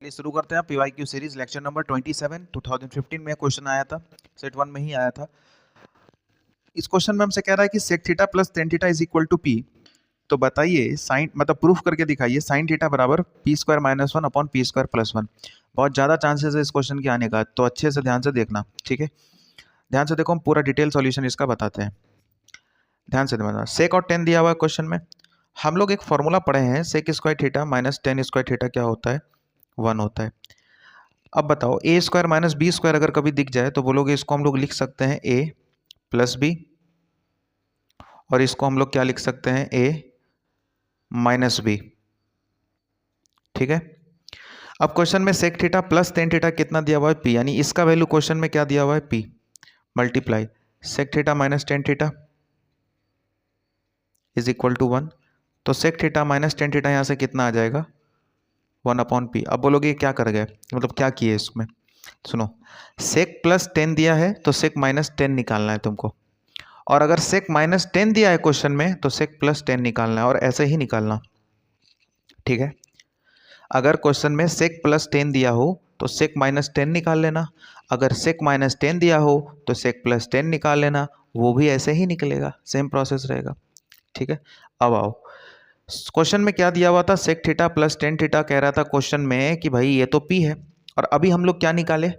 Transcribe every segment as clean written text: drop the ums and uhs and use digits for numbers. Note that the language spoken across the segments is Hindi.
चलिए शुरू करते हैं पीवाईक्यू सीरीज लेक्चर नंबर 27 2015 में क्वेश्चन आया था, सेट 1 में ही आया था। इस क्वेश्चन में हमसे कह रहा है कि sec theta plus tan theta is equal to P. तो बताइए साइन मतलब प्रूफ करके दिखाइए साइन थीटा बराबर P square minus one upon P square plus one. बहुत ज़्यादा चांसेस है इस क्वेश्चन के आने का, तो अच्छे से ध्यान से देखना, ठीक है। ध्यान से देखो, हम पूरा डिटेल सॉल्यूशन इसका बताते हैं। ध्यान से देखना, सेक और टेन दिया हुआ है क्वेश्चन में। हम लोग एक फॉर्मूला पढ़े हैं, sec square theta minus tan square theta क्या होता है, 1 होता है। अब बताओ A square minus B square अगर कभी दिख जाए तो बोलोगे इसको हम लोग लिख सकते हैं ए प्लस बी, और इसको हम लोग क्या लिख सकते हैं ए माइनस बी, ठीक है। अब क्वेश्चन में sec theta plus tan theta कितना दिया हुआ है पी, यानी इसका वैल्यू क्वेश्चन में क्या दिया हुआ है P, multiply sec theta minus tan theta is equal to 1। तो sec theta minus tan theta यहाँ से कितना आ जाएगा 1 अपॉन पी। अब बोलोगे क्या कर गए, मतलब क्या किए इसमें, सुनो, सेक प्लस टेन दिया है तो सेक माइनस टेन निकालना है तुमको, और अगर सेक माइनस टेन दिया है क्वेश्चन में तो सेक प्लस टेन निकालना है, और ऐसे ही निकालना, ठीक है। अगर क्वेश्चन में सेक प्लस टेन दिया हो तो सेक माइनस टेन निकाल लेना, अगर सेक माइनस टेन दिया हो तो सेक प्लस टेन निकाल लेना, वो भी ऐसे ही निकलेगा, सेम प्रोसेस रहेगा, ठीक है। अब आओ, क्वेश्चन में क्या दिया हुआ था, sec theta plus tan theta कह रहा था क्वेश्चन में कि भाई ये तो पी है, और अभी हम लोग क्या निकाले,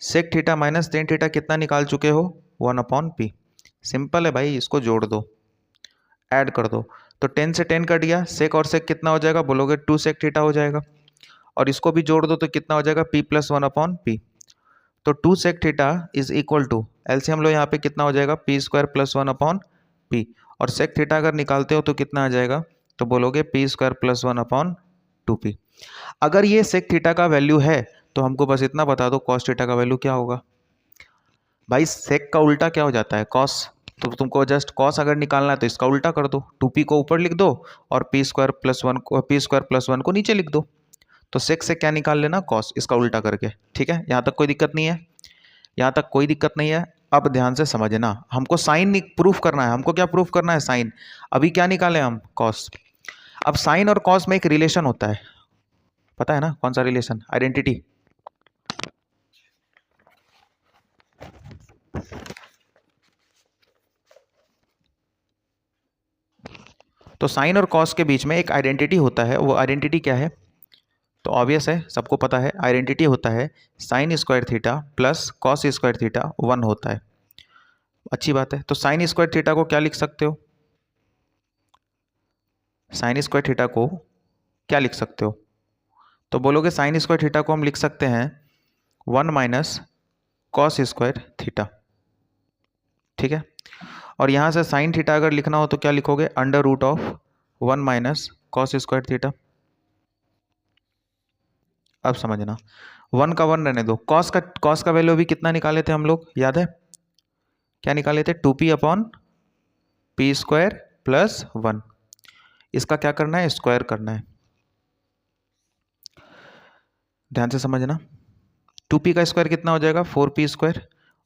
sec theta minus tan theta कितना निकाल चुके हो 1 अपॉन पी। सिंपल है भाई, इसको जोड़ दो, ऐड कर दो, तो 10 से 10 कट गया, सेक और सेक कितना हो जाएगा, बोलोगे 2 सेक थीटा हो जाएगा, और इसको भी जोड़ दो तो कितना हो जाएगा p प्लस 1 अपॉन पी। तो 2 sec theta is equal to, LCM लो यहाँ पे कितना हो जाएगा P square plus 1 upon P, और सेक थीटा अगर निकालते हो तो कितना आ जाएगा, तो बोलोगे P square plus 1 upon 2p। अगर ये सेक थीटा का वैल्यू है तो हमको बस इतना बता दो कॉस थीटा का वैल्यू क्या होगा। भाई सेक का उल्टा क्या हो जाता है कॉस, तो तुमको जस्ट कॉस अगर निकालना है तो इसका उल्टा कर दो, 2p को ऊपर लिख दो और पी स्क्वायर प्लस वन को नीचे लिख दो, तो सेक से क्या निकाल लेना कॉस, इसका उल्टा करके, ठीक है। यहाँ तक कोई दिक्कत नहीं है, यहाँ तक कोई दिक्कत नहीं है। अब ध्यान से समझना, हमको साइन प्रूफ करना है, हमको क्या प्रूफ करना है साइन, अभी क्या निकाले हम कॉस। अब साइन और कॉस में एक रिलेशन होता है, पता है ना कौन सा रिलेशन, आइडेंटिटी। तो साइन और कॉस के बीच में एक आइडेंटिटी होता है, वो आइडेंटिटी क्या है, तो ऑब्वियस है, सबको पता है, आइडेंटिटी होता है sine square theta plus cos square theta 1 होता है। अच्छी बात है, तो साइन स्क्वायर थीटा को क्या लिख सकते हो, साइन स्क्वायर थीटा को क्या लिख सकते हो, तो बोलोगे साइन स्क्वायर थीटा को हम लिख सकते हैं 1 माइनस कॉस स्क्वायर थीटा, ठीक है। और यहाँ से साइन थीटा अगर लिखना हो तो क्या लिखोगे, under root of 1 minus cos square theta. अब समझना, 1 का 1 रहने दो, कॉस का वैल्यू भी कितना निकाले थे हम लोग, याद है क्या निकाले थे, 2p upon P square plus 1। इसका क्या करना है, स्क्वायर करना है, ध्यान से समझना। 2p का स्क्वायर कितना हो जाएगा 4p स्क्वायर,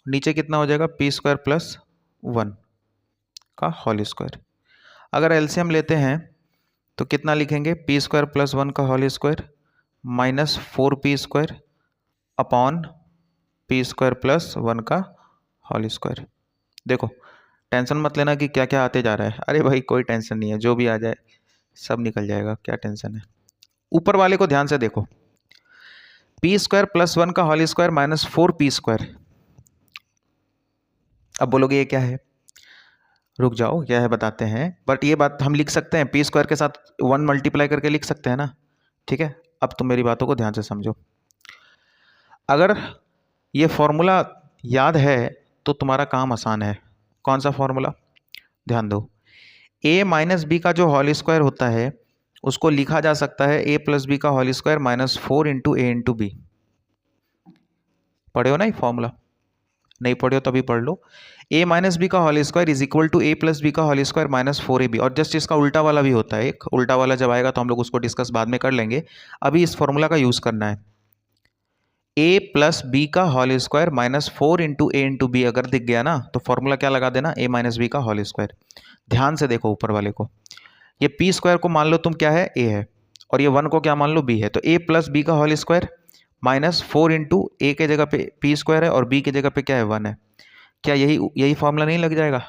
नीचे कितना हो जाएगा पी स्क्वायर प्लस 1 का होल स्क्वायर। अगर एलसीएम लेते हैं तो कितना लिखेंगे, पी स्क्वायर प्लस 1 का whole square minus 4p square upon P square plus 1 का होल स्क्वायर। देखो टेंशन मत लेना कि क्या क्या आते जा रहा है, अरे भाई कोई टेंशन नहीं है, जो भी आ जाए सब निकल जाएगा, क्या टेंशन है। ऊपर वाले को ध्यान से देखो, पी स्क्वायर प्लस 1 का whole square minus 4p square. अब बोलोगे ये क्या है, रुक जाओ क्या है बताते हैं, बट ये बात हम लिख सकते हैं, पी स्क्वायर के साथ 1 मल्टीप्लाई करके लिख सकते हैं ना, ठीक है। अब तुम मेरी बातों को ध्यान से समझो, अगर ये फॉर्मूला याद है तो तुम्हारा काम आसान है। कौन सा फॉर्मूला, ध्यान दो, a माइनस बी का जो होल स्क्वायर होता है उसको लिखा जा सकता है a प्लस बी का होल स्क्वायर माइनस 4 इंटू ए इंटू बी। पढ़े हो ना ये फॉर्मूला, नहीं पढ़े हो तभी पढ़ लो। a माइनस बी का whole square is equal to a plus B का होल स्क्वायर माइनस 4ab, और जस्ट इसका उल्टा वाला भी होता है, एक उल्टा वाला जब आएगा तो हम लोग उसको डिस्कस बाद में कर लेंगे, अभी इस फॉर्मूला का यूज करना है। a प्लस बी का होल स्क्वायर माइनस 4 इंटू ए इंटू बी अगर दिख गया ना तो फॉर्मूला क्या लगा देना, a माइनस बी का होल स्क्वायर। ध्यान से देखो ऊपर वाले को, ये पी स्क्वायर को मान लो तुम क्या है, a है, और ये 1 को क्या मान लो b है, तो a प्लस बी का होल स्क्वायर माइनस 4 इंटू ए के जगह पे p स्क्वायर है और b की जगह पे क्या है 1 है। क्या यही फॉर्मूला नहीं लग जाएगा?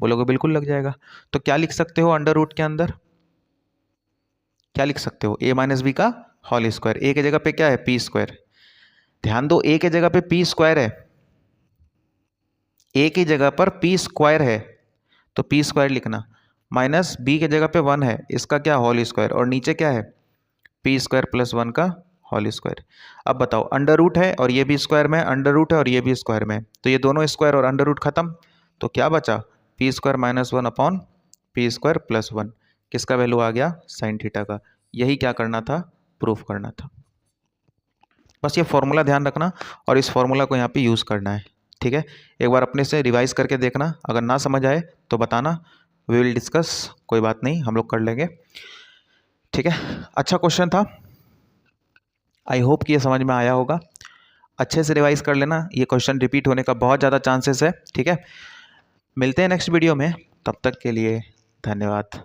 बोलोगे बिल्कुल लग जाएगा। तो क्या लिख सकते हो अंडर रूट के अंदर? क्या लिख सकते हो? a माइनस बी का होल स्क्वायर, a की जगह पे क्या है p स्क्वायर। ध्यान दो a की जगह पे p स्क्वायर है, a की जगह पर p स्क्वायर है तो p स्क्वायर लिखना, माइनस b की जगह पे 1 है, इसका क्या होल स्क्वायर, और नीचे क्या है p स्क्वायर प्लस 1 का होल स्क्वायर। अब बताओ अंडर रूट है और ये भी स्क्वायर में, अंडर रूट है और ये भी स्क्वायर में, तो ये दोनों स्क्वायर और अंडर रूट खत्म, तो क्या बचा p square minus 1 upon p square plus 1। किसका वैल्यू आ गया? साइन थीटा का। यही क्या करना था? प्रूफ करना था। बस ये फॉर्मूला ध्यान रखना और इस फॉर्मूला को यहाँ पे यूज़ करना है, ठीक है। एक बार अपने से रिवाइज करके देखना, अगर ना समझ आए तो बताना, वी विल डिस्कस, कोई बात नहीं हम लोग कर लेंगे, ठीक है। अच्छा क्वेश्चन था, आई होप कि ये समझ में आया होगा। अच्छे से रिवाइज कर लेना, ये क्वेश्चन रिपीट होने का बहुत ज़्यादा चांसेस है, ठीक है। मिलते हैं नेक्स्ट वीडियो में, तब तक के लिए धन्यवाद।